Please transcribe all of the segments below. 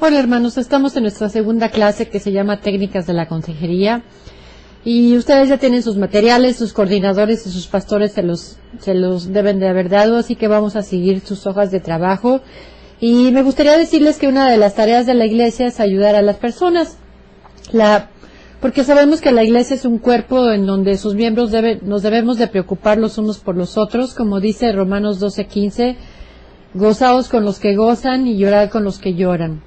Hola hermanos, estamos en nuestra segunda clase que se llama Técnicas de la Consejería y ustedes ya tienen sus materiales, sus coordinadores y sus pastores se los deben de haber dado, así que vamos a seguir sus hojas de trabajo. Y me gustaría decirles que una de las tareas de la iglesia es ayudar a las personas, porque sabemos que la iglesia es un cuerpo en donde sus miembros nos debemos de preocupar los unos por los otros, como dice Romanos 12:15, gozaos con los que gozan y llorad con los que lloran.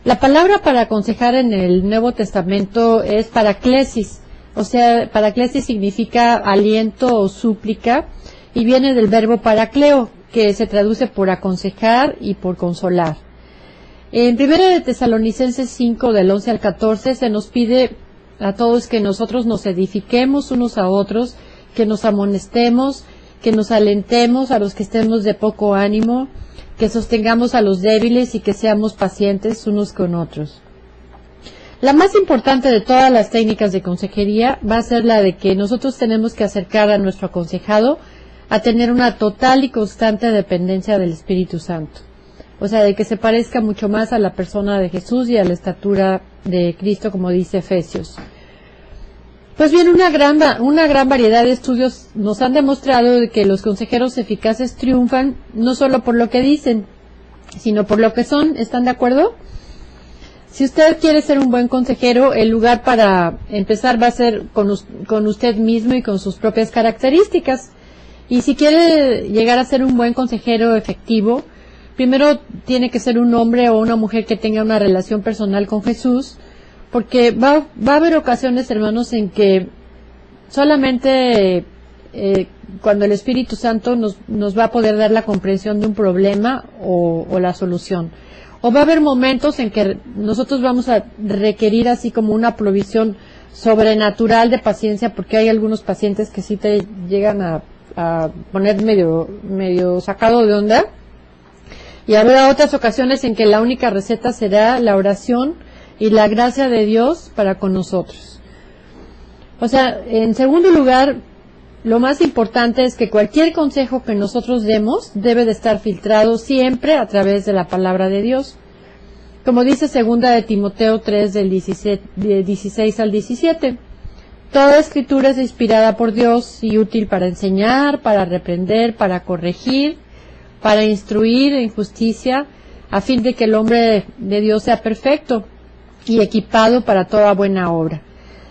La palabra para aconsejar en el Nuevo Testamento es paraclesis, o sea, paraclesis significa aliento o súplica y viene del verbo paracleo, que se traduce por aconsejar y por consolar. En 1 de Tesalonicenses 5, del 11 al 14, se nos pide a todos que nosotros nos edifiquemos unos a otros, que nos amonestemos, que nos alentemos a los que estemos de poco ánimo, que sostengamos a los débiles y que seamos pacientes unos con otros. La más importante de todas las técnicas de consejería va a ser la de que nosotros tenemos que acercar a nuestro aconsejado a tener una total y constante dependencia del Espíritu Santo. O sea, de que se parezca mucho más a la persona de Jesús y a la estatura de Cristo, como dice Efesios. Pues bien, una gran variedad de estudios nos han demostrado de que los consejeros eficaces triunfan no solo por lo que dicen, sino por lo que son. ¿Están de acuerdo? Si usted quiere ser un buen consejero, el lugar para empezar va a ser con usted mismo y con sus propias características. Y si quiere llegar a ser un buen consejero efectivo, primero tiene que ser un hombre o una mujer que tenga una relación personal con Jesús, porque va a haber ocasiones, hermanos, en que solamente cuando el Espíritu Santo nos va a poder dar la comprensión de un problema o la solución. O va a haber momentos en que nosotros vamos a requerir así como una provisión sobrenatural de paciencia, porque hay algunos pacientes que sí te llegan a poner medio sacado de onda. Y habrá otras ocasiones en que la única receta será la oración y la gracia de Dios para con nosotros. O sea, en segundo lugar, lo más importante es que cualquier consejo que nosotros demos debe de estar filtrado siempre a través de la palabra de Dios. Como dice 2 de Timoteo 3, del 16 al 17. Toda escritura es inspirada por Dios y útil para enseñar, para reprender, para corregir, para instruir en justicia, a fin de que el hombre de Dios sea perfecto y equipado para toda buena obra.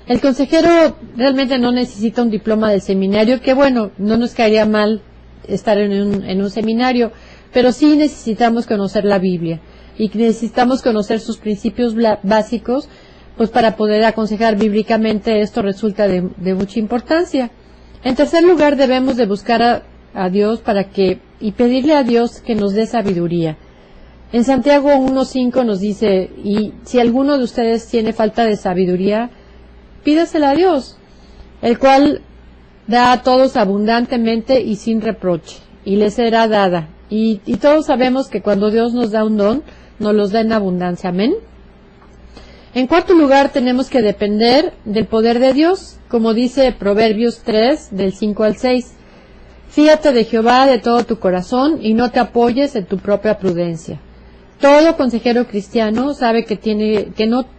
El consejero realmente no necesita un diploma del seminario, que bueno, no nos caería mal estar en un seminario, pero sí necesitamos conocer la Biblia y necesitamos conocer sus principios básicos, pues para poder aconsejar bíblicamente. Esto resulta de mucha importancia. En tercer lugar, debemos de buscar a Dios y pedirle a Dios que nos dé sabiduría. En Santiago 1:5 nos dice, y si alguno de ustedes tiene falta de sabiduría, pídasela a Dios, el cual da a todos abundantemente y sin reproche, y les será dada. Y todos sabemos que cuando Dios nos da un don, nos los da en abundancia. Amén. En cuarto lugar, tenemos que depender del poder de Dios, como dice Proverbios 3, del 5 al 6. Fíate de Jehová de todo tu corazón y no te apoyes en tu propia prudencia. Todo consejero cristiano sabe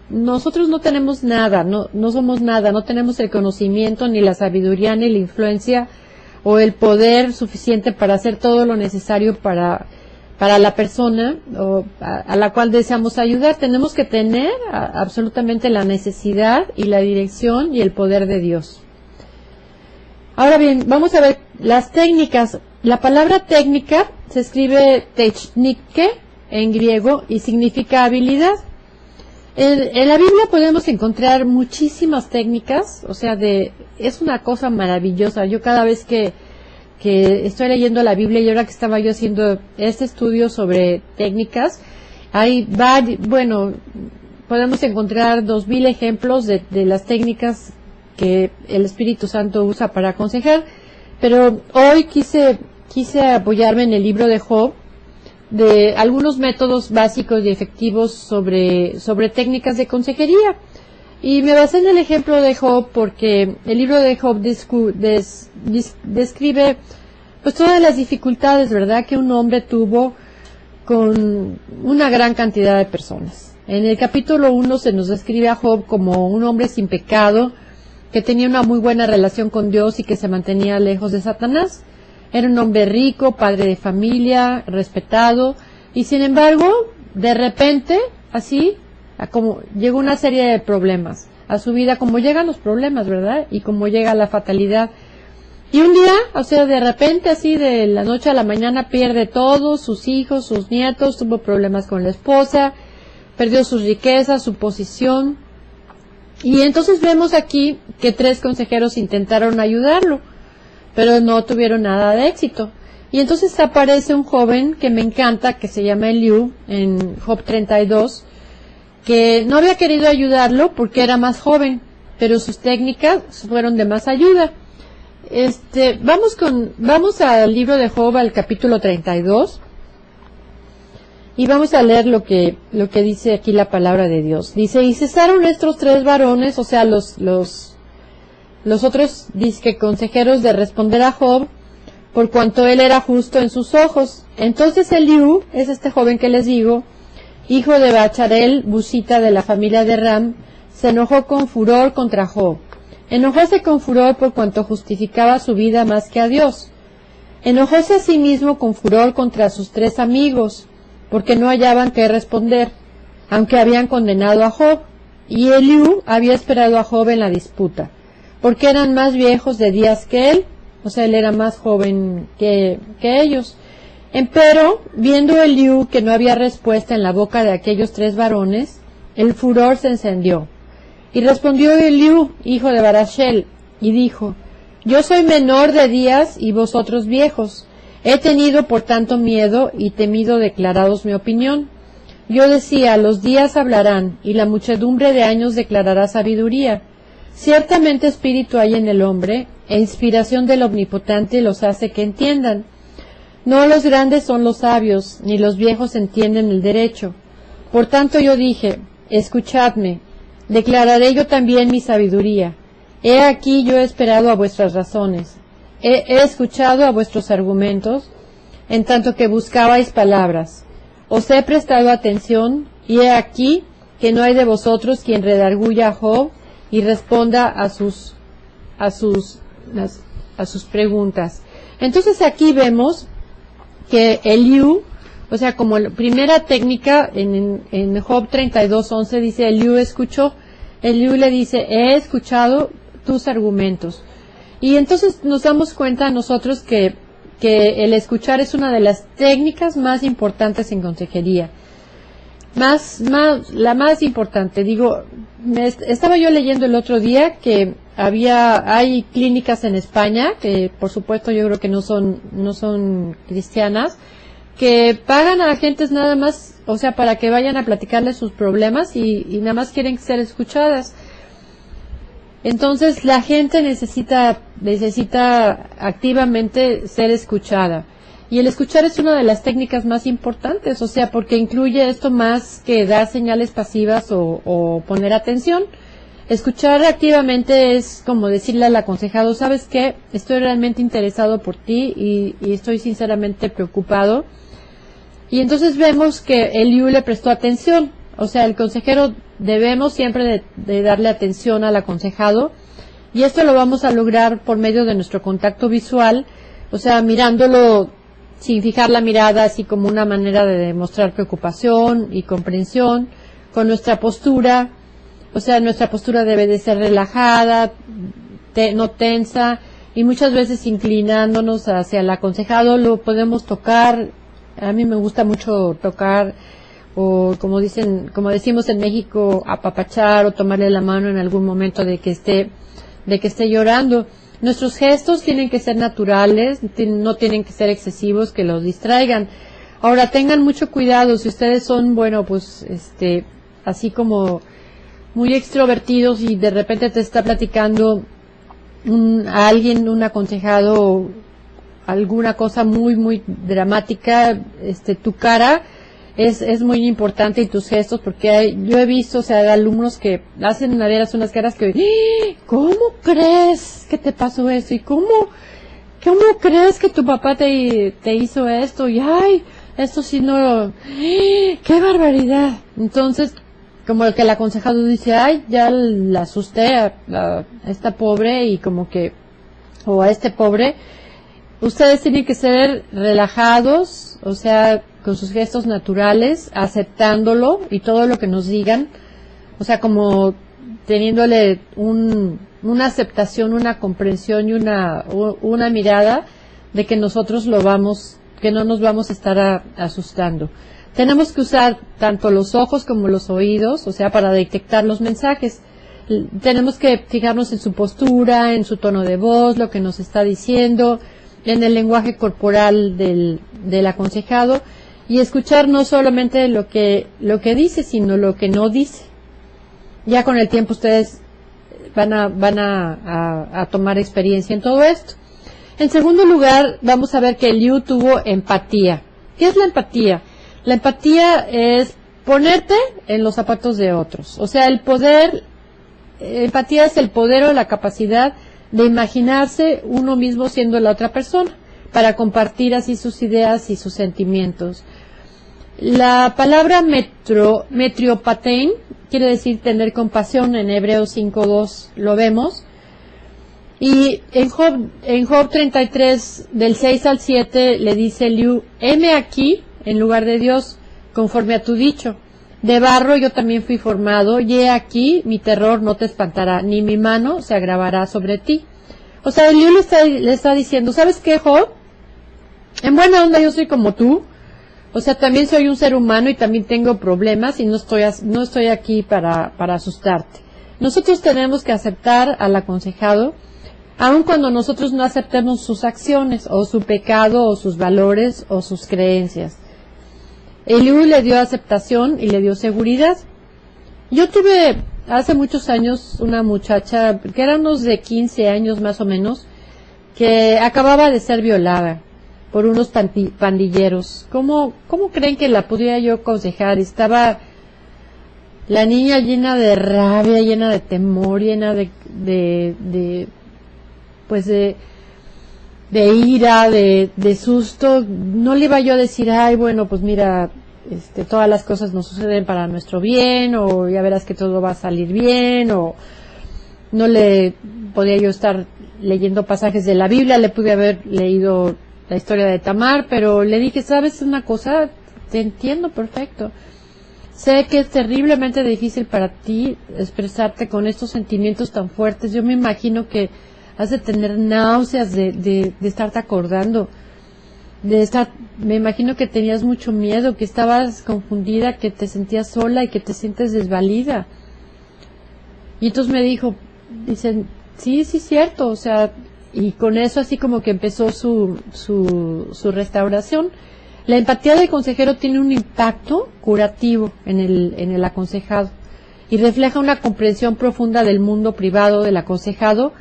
nosotros no tenemos nada, no somos nada, no tenemos el conocimiento, ni la sabiduría, ni la influencia o el poder suficiente para hacer todo lo necesario para la persona a la cual deseamos ayudar. Tenemos que tener absolutamente la necesidad y la dirección y el poder de Dios. Ahora bien, vamos a ver las técnicas. La palabra técnica se escribe technike en griego y significa habilidad. En la Biblia podemos encontrar muchísimas técnicas, o sea, es una cosa maravillosa. Yo cada vez que estoy leyendo la Biblia, y ahora que estaba yo haciendo este estudio sobre técnicas, podemos encontrar 2000 ejemplos de las técnicas que el Espíritu Santo usa para aconsejar, pero hoy quise apoyarme en el libro de Job, de algunos métodos básicos y efectivos sobre técnicas de consejería. Y me basé en el ejemplo de Job porque el libro de Job describe pues todas las dificultades, ¿verdad?, que un hombre tuvo con una gran cantidad de personas. En el capítulo 1 se nos describe a Job como un hombre sin pecado, que tenía una muy buena relación con Dios y que se mantenía lejos de Satanás. Era un hombre rico, padre de familia, respetado, y sin embargo, de repente, así, como llegó una serie de problemas a su vida, como llegan los problemas, ¿verdad? Y como llega la fatalidad. Y un día, o sea, de repente, así, de la noche a la mañana, pierde todo, sus hijos, sus nietos, tuvo problemas con la esposa, perdió sus riquezas, su posición. Y entonces vemos aquí que 3 consejeros intentaron ayudarlo, pero no tuvieron nada de éxito. Y entonces aparece un joven que me encanta, que se llama Eliú, en Job 32, que no había querido ayudarlo porque era más joven, pero sus técnicas fueron de más ayuda. Vamos al libro de Job, al capítulo 32, y vamos a leer lo que dice aquí la palabra de Dios. Dice: y cesaron estos 3 varones, o sea, los otros disque consejeros, de responder a Job, por cuanto él era justo en sus ojos. Entonces Eliú, es este joven que les digo, hijo de Bacharel, busita de la familia de Ram, se enojó con furor contra Job. Enojóse con furor por cuanto justificaba su vida más que a Dios. Enojóse asimismo con furor contra sus 3 amigos, porque no hallaban qué responder, aunque habían condenado a Job. Y Eliú había esperado a Job en la disputa, porque eran más viejos de días que él, o sea, él era más joven que ellos. Empero, viendo Eliú que no había respuesta en la boca de aquellos 3 varones, el furor se encendió. Y respondió Eliú, hijo de Barachel, y dijo: yo soy menor de días y vosotros viejos. He tenido por tanto miedo y temido declararos mi opinión. Yo decía: los días hablarán, y la muchedumbre de años declarará sabiduría. Ciertamente espíritu hay en el hombre, e inspiración del Omnipotente los hace que entiendan. No los grandes son los sabios, ni los viejos entienden el derecho. Por tanto yo dije: escuchadme, declararé yo también mi sabiduría. He aquí yo he esperado a vuestras razones. He escuchado a vuestros argumentos, en tanto que buscabais palabras. Os he prestado atención, y he aquí que no hay de vosotros quien redarguya a Job y responda a sus preguntas. Entonces aquí vemos que Eliú, o sea, como la primera técnica en Job 32:11 dice: Eliú escuchó. Eliú le dice: he escuchado tus argumentos. Y entonces nos damos cuenta nosotros que el escuchar es una de las técnicas más importantes en consejería. La más importante. Estaba yo leyendo el otro día que hay clínicas en España, que por supuesto yo creo que no son cristianas, que pagan a agentes nada más, o sea, para que vayan a platicarles sus problemas y nada más quieren ser escuchadas. Entonces la gente necesita activamente ser escuchada. Y el escuchar es una de las técnicas más importantes, o sea, porque incluye esto más que dar señales pasivas o poner atención. Escuchar activamente es como decirle al aconsejado: ¿sabes qué? Estoy realmente interesado por ti y estoy sinceramente preocupado. Y entonces vemos que Eliú le prestó atención. O sea, el consejero debemos siempre de darle atención al aconsejado, y esto lo vamos a lograr por medio de nuestro contacto visual, o sea, mirándolo sin fijar la mirada, así como una manera de demostrar preocupación y comprensión, con nuestra postura. O sea, nuestra postura debe de ser relajada, no tensa, y muchas veces inclinándonos hacia el aconsejado. Lo podemos tocar. A mí me gusta mucho tocar, o como decimos en México, apapachar o tomarle la mano en algún momento de que esté llorando. Nuestros gestos tienen que ser naturales, no tienen que ser excesivos que los distraigan. Ahora, tengan mucho cuidado si ustedes son, así como muy extrovertidos y de repente te está platicando a alguien, un aconsejado, alguna cosa muy, muy dramática, tu cara es muy importante, y tus gestos, porque yo he visto, o sea, alumnos que hacen unas caras que, ¿cómo crees que te pasó eso? ¿Y cómo crees que tu papá te hizo esto? Y ay, esto sí no, ¡qué barbaridad! Entonces, como el que el aconsejado dice, ay, ya la asusté a esta pobre y como que, o a este pobre, ustedes tienen que ser relajados, o sea, con sus gestos naturales, aceptándolo y todo lo que nos digan, o sea, como teniéndole una aceptación, una comprensión y una mirada de que nosotros que no nos vamos a estar asustando. Tenemos que usar tanto los ojos como los oídos, o sea, para detectar los mensajes. Tenemos que fijarnos en su postura, en su tono de voz, lo que nos está diciendo, en el lenguaje corporal del aconsejado, y escuchar no solamente lo que dice, sino lo que no dice. Ya con el tiempo ustedes van a tomar experiencia en todo esto. En segundo lugar, vamos a ver que Liu tuvo empatía. ¿Qué es la empatía? La empatía es ponerte en los zapatos de otros. O sea, empatía es el poder o la capacidad de imaginarse uno mismo siendo la otra persona, para compartir así sus ideas y sus sentimientos. La palabra metriopatein quiere decir tener compasión, en Hebreos 5:2 lo vemos. Y en Job 33, del 6 al 7, le dice Liu, heme aquí, en lugar de Dios, conforme a tu dicho. De barro yo también fui formado, y he aquí, mi terror no te espantará, ni mi mano se agravará sobre ti. O sea, Liu le está diciendo, ¿sabes qué, Job? En buena onda yo soy como tú. O sea, también soy un ser humano y también tengo problemas y no estoy aquí para asustarte. Nosotros tenemos que aceptar al aconsejado, aun cuando nosotros no aceptemos sus acciones, o su pecado, o sus valores, o sus creencias. Eliú le dio aceptación y le dio seguridad. Yo tuve hace muchos años una muchacha, que era unos de 15 años más o menos, que acababa de ser violada por unos pandilleros. ¿Cómo creen que la pudiera yo aconsejar? Estaba la niña llena de rabia, llena de temor, llena de ira, de susto. No le iba yo a decir, ay, bueno, pues mira, todas las cosas nos suceden para nuestro bien, o ya verás que todo va a salir bien, o no le podía yo estar leyendo pasajes de la Biblia, le pude haber leído la historia de Tamar, pero le dije, ¿sabes una cosa? Te entiendo perfecto. Sé que es terriblemente difícil para ti expresarte con estos sentimientos tan fuertes. Yo me imagino que has de tener náuseas de estarte acordando, me imagino que tenías mucho miedo, que estabas confundida, que te sentías sola y que te sientes desvalida. Y entonces me dicen, sí, cierto, o sea, y con eso así como que empezó su restauración. La empatía del consejero tiene un impacto curativo en el aconsejado y refleja una comprensión profunda del mundo privado del aconsejado,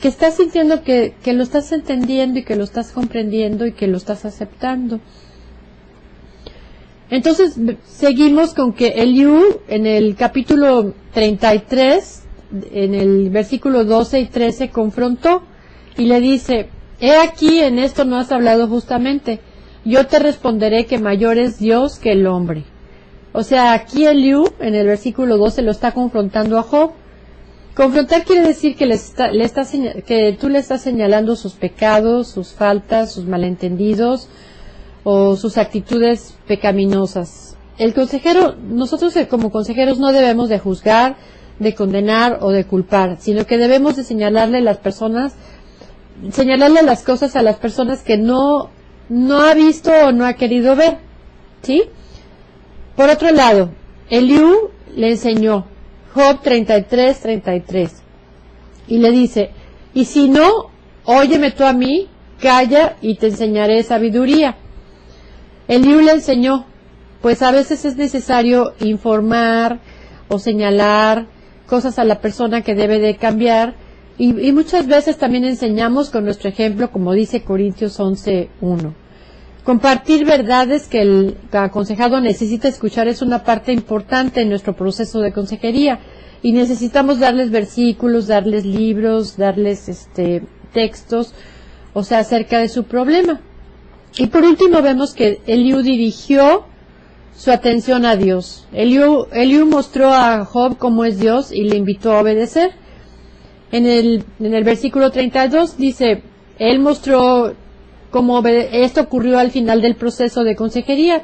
que estás sintiendo que lo estás entendiendo y que lo estás comprendiendo y que lo estás aceptando. Entonces seguimos con que Eliú en el capítulo 33, en el versículo 12 y 13, confrontó y le dice, he aquí, en esto no has hablado justamente, yo te responderé que mayor es Dios que el hombre. O sea, aquí Eliú en el versículo 12 lo está confrontando a Job. Confrontar quiere decir que que tú le estás señalando sus pecados, sus faltas, sus malentendidos o sus actitudes pecaminosas. Nosotros como consejeros no debemos de juzgar, de condenar o de culpar, sino que debemos de señalarle las cosas a las personas que no ha visto o no ha querido ver, ¿sí? Por otro lado, Eliú le enseñó Job 33:33 y le dice, y si no, óyeme tú a mí, calla y te enseñaré sabiduría. Eliú le enseñó, pues a veces es necesario informar o señalar cosas a la persona que debe de cambiar, y muchas veces también enseñamos con nuestro ejemplo, como dice Corintios 11:1. Compartir verdades que el aconsejado necesita escuchar es una parte importante en nuestro proceso de consejería, y necesitamos darles versículos, darles libros, darles textos, o sea, acerca de su problema. Y por último vemos que Eliú dirigió su atención a Dios. Eliú mostró a Job cómo es Dios y le invitó a obedecer. En el versículo 32 dice, él mostró cómo esto ocurrió al final del proceso de consejería,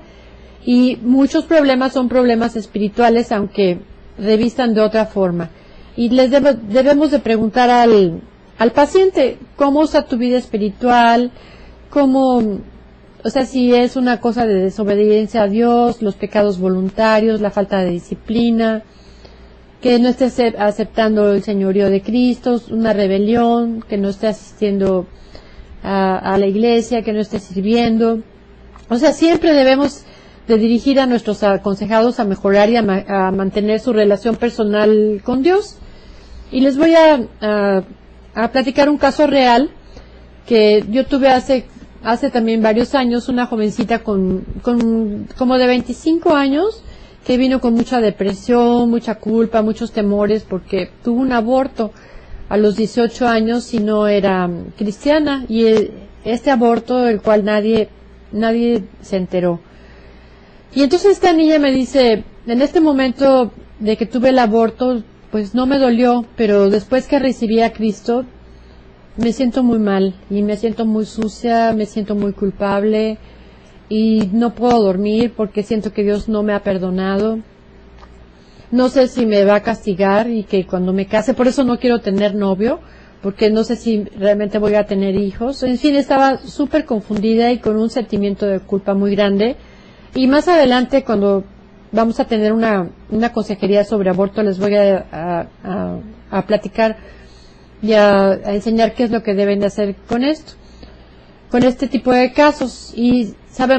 y muchos problemas son problemas espirituales, aunque revistan de otra forma. Y debemos de preguntar al paciente, ¿cómo está tu vida espiritual? Si es una cosa de desobediencia a Dios, los pecados voluntarios, la falta de disciplina, que no estés aceptando el señorío de Cristo, una rebelión, que no esté asistiendo a la iglesia, que no esté sirviendo. Siempre debemos de dirigir a nuestros aconsejados a mejorar y a mantener su relación personal con Dios. Y les voy a platicar un caso real que yo tuve hace también varios años, una jovencita con como de 25 años, que vino con mucha depresión, mucha culpa, muchos temores, porque tuvo un aborto a los 18 años y no era cristiana, y este aborto del cual nadie se enteró. Y entonces esta niña me dice, en este momento de que tuve el aborto, pues no me dolió, pero después que recibí a Cristo, me siento muy mal, y me siento muy sucia, me siento muy culpable, y no puedo dormir porque siento que Dios no me ha perdonado. No sé si me va a castigar, y que cuando me case, por eso no quiero tener novio, porque no sé si realmente voy a tener hijos. En fin, estaba súper confundida y con un sentimiento de culpa muy grande. Y más adelante, cuando vamos a tener una consejería sobre aborto, les voy a platicar y a enseñar qué es lo que deben de hacer con este tipo de casos. Y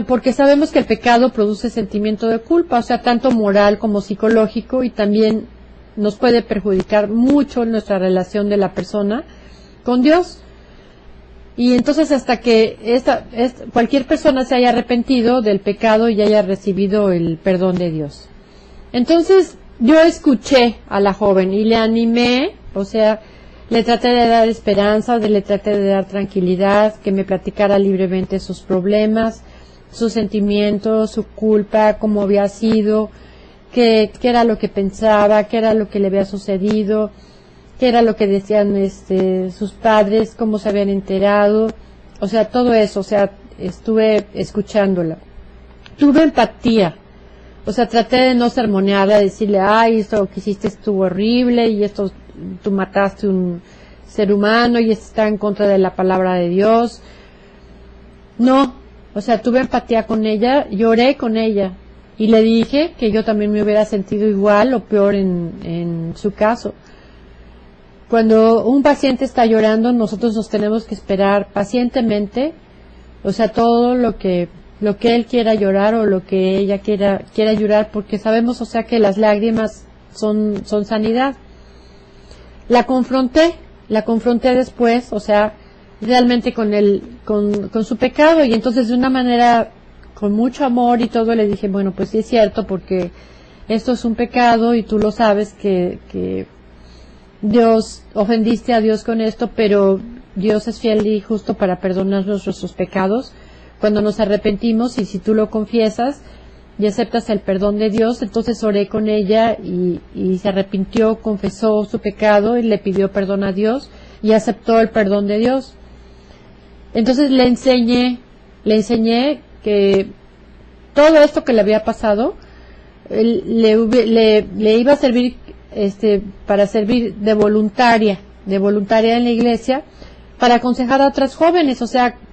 porque sabemos que el pecado produce sentimiento de culpa, tanto moral como psicológico, y también nos puede perjudicar mucho nuestra relación de la persona con Dios. Y entonces, hasta que cualquier persona se haya arrepentido del pecado y haya recibido el perdón de Dios. Entonces, yo escuché a la joven y le animé, le traté de dar esperanza, le traté de dar tranquilidad, que me platicara libremente sus problemas, sus sentimientos, su culpa, cómo había sido, qué era lo que pensaba, qué era lo que le había sucedido, qué era lo que decían sus padres, cómo se habían enterado, todo eso, estuve escuchándola. Tuve empatía, traté de no sermonearla, decirle, ay, esto que hiciste estuvo horrible, y esto, tú mataste un ser humano, y esto está en contra de la palabra de Dios. No, tuve empatía con ella, lloré con ella, y le dije que yo también me hubiera sentido igual o peor en su caso. Cuando un paciente está llorando, nosotros nos tenemos que esperar pacientemente, todo lo que él quiera llorar o lo que ella quiera llorar, porque sabemos, que las lágrimas son sanidad. La confronté después, realmente con su pecado, y entonces de una manera con mucho amor y todo le dije, bueno, pues sí es cierto, porque esto es un pecado y tú lo sabes, que Dios, ofendiste a Dios con esto, pero Dios es fiel y justo para perdonarnos nuestros pecados cuando nos arrepentimos, y si tú lo confiesas y aceptas el perdón de Dios. Entonces oré con ella y se arrepintió, confesó su pecado y le pidió perdón a Dios y aceptó el perdón de Dios. Entonces le enseñé que todo esto que le había pasado le iba a servir para servir de voluntaria en la iglesia, para aconsejar a otras jóvenes,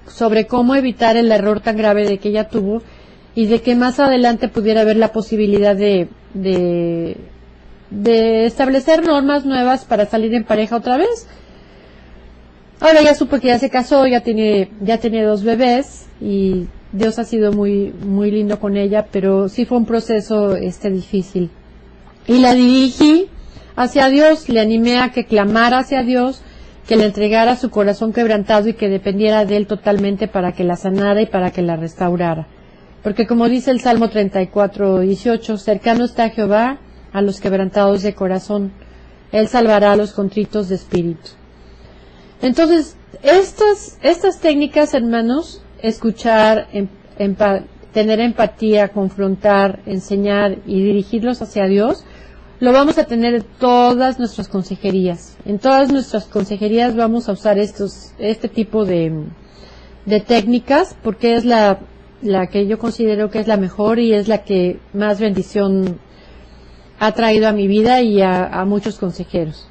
sobre cómo evitar el error tan grave de que ella tuvo, y de que más adelante pudiera haber la posibilidad de establecer normas nuevas para salir en pareja otra vez. Ahora ya supe que ya se casó, ya tiene 2 bebés, y Dios ha sido muy, muy lindo con ella, pero sí fue un proceso difícil. Y la dirigí hacia Dios, le animé a que clamara hacia Dios, que le entregara su corazón quebrantado y que dependiera de Él totalmente para que la sanara y para que la restaurara. Porque como dice el Salmo 34:18, cercano está Jehová a los quebrantados de corazón, Él salvará a los contritos de espíritu. Entonces, estas técnicas, hermanos, escuchar, tener empatía, confrontar, enseñar y dirigirlos hacia Dios, lo vamos a tener en todas nuestras consejerías. En todas nuestras consejerías vamos a usar este tipo de técnicas, porque es la que yo considero que es la mejor y es la que más bendición ha traído a mi vida y a muchos consejeros.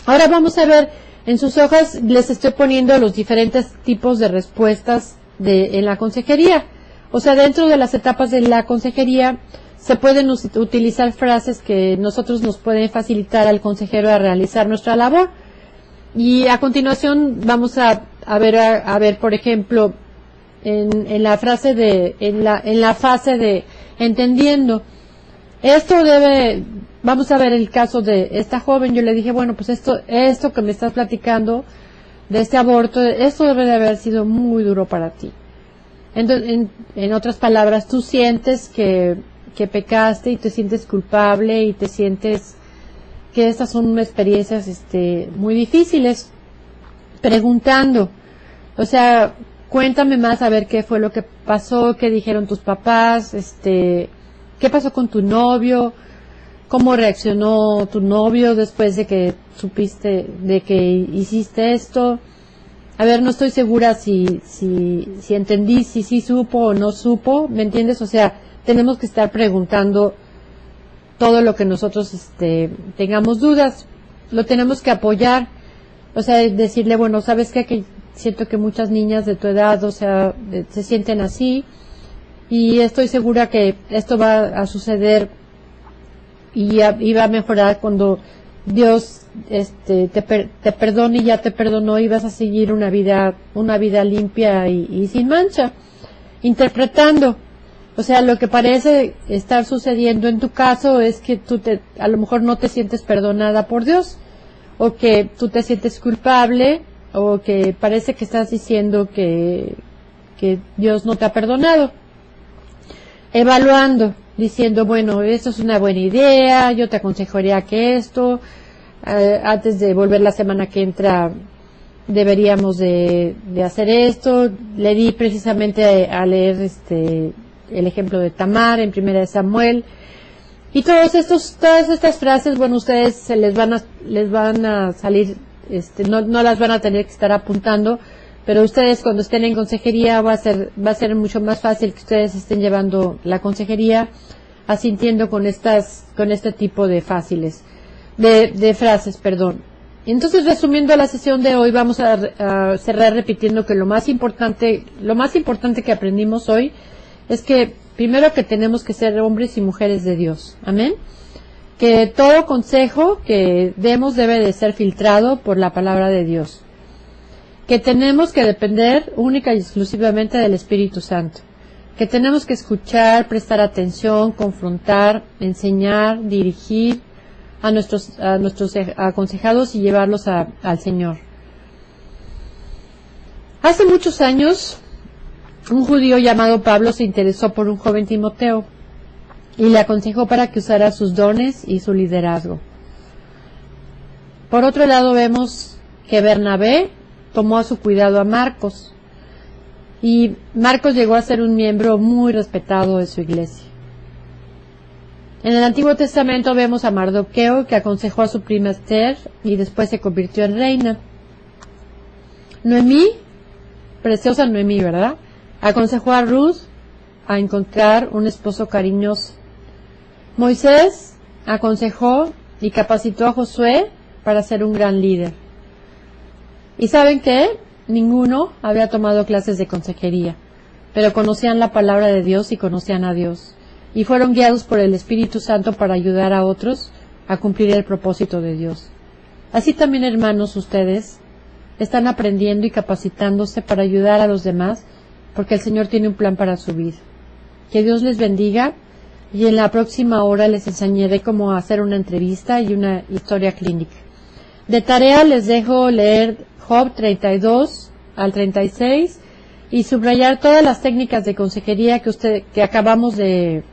Ahora vamos a ver, en sus hojas les estoy poniendo los diferentes tipos de respuestas en la consejería. O sea, dentro de las etapas de la consejería se pueden utilizar frases que nosotros nos pueden facilitar al consejero a realizar nuestra labor. Y a continuación vamos a ver, por ejemplo, en la fase en la fase de entendiendo. Vamos a ver el caso de esta joven. Yo le dije, bueno, pues esto que me estás platicando de este aborto, esto debe de haber sido muy duro para ti. Entonces, en otras palabras, tú sientes que pecaste y te sientes culpable y te sientes que estas son experiencias muy difíciles. Preguntando, o sea, cuéntame más a ver qué fue lo que pasó, qué dijeron tus papás, qué pasó con tu novio, cómo reaccionó tu novio después de que supiste de que hiciste esto. A ver, no estoy segura si entendí, si sí supo o no supo, ¿me entiendes? O sea, tenemos que estar preguntando todo lo que nosotros tengamos dudas, lo tenemos que apoyar, o sea, decirle, bueno, ¿sabes qué? Que siento que muchas niñas de tu edad, o sea, se sienten así, y estoy segura que esto va a suceder y va a mejorar cuando Dios te perdone y ya te perdonó y vas a seguir una vida limpia y sin mancha. Interpretando, o sea, lo que parece estar sucediendo en tu caso es que a lo mejor no te sientes perdonada por Dios, o que tú te sientes culpable, o que parece que estás diciendo que Dios no te ha perdonado. Evaluando, diciendo, bueno, esto es una buena idea, yo te aconsejaría que antes de volver la semana que entra deberíamos de hacer esto. Le di precisamente a leer el ejemplo de Tamar en Primera de Samuel, y todas estas frases, bueno, ustedes les van a salir, no las van a tener que estar apuntando, pero ustedes cuando estén en consejería va a ser mucho más fácil que ustedes estén llevando la consejería asintiendo con este tipo de frases, perdón. Entonces, resumiendo la sesión de hoy, vamos a cerrar repitiendo que lo más importante que aprendimos hoy es que primero que tenemos que ser hombres y mujeres de Dios. Amén. Que todo consejo que demos debe de ser filtrado por la palabra de Dios. Que tenemos que depender única y exclusivamente del Espíritu Santo. Que tenemos que escuchar, prestar atención, confrontar, enseñar, dirigir a nuestros aconsejados y llevarlos al Señor. Hace muchos años, un judío llamado Pablo se interesó por un joven Timoteo y le aconsejó para que usara sus dones y su liderazgo. Por otro lado, vemos que Bernabé tomó a su cuidado a Marcos, y Marcos llegó a ser un miembro muy respetado de su iglesia. En el Antiguo Testamento vemos a Mardoqueo, que aconsejó a su prima Esther y después se convirtió en reina. Noemí, preciosa Noemí, ¿verdad?, aconsejó a Ruth a encontrar un esposo cariñoso. Moisés aconsejó y capacitó a Josué para ser un gran líder. ¿Y saben qué? Ninguno había tomado clases de consejería, pero conocían la palabra de Dios y conocían a Dios, y fueron guiados por el Espíritu Santo para ayudar a otros a cumplir el propósito de Dios. Así también, hermanos, ustedes están aprendiendo y capacitándose para ayudar a los demás, porque el Señor tiene un plan para su vida. Que Dios les bendiga, y en la próxima hora les enseñaré cómo hacer una entrevista y una historia clínica. De tarea les dejo leer Job 32 al 36 y subrayar todas las técnicas de consejería que acabamos de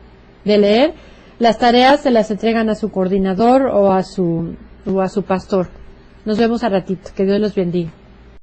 leer. Las tareas se las entregan a su coordinador o a su pastor. Nos vemos a ratito. Que Dios los bendiga.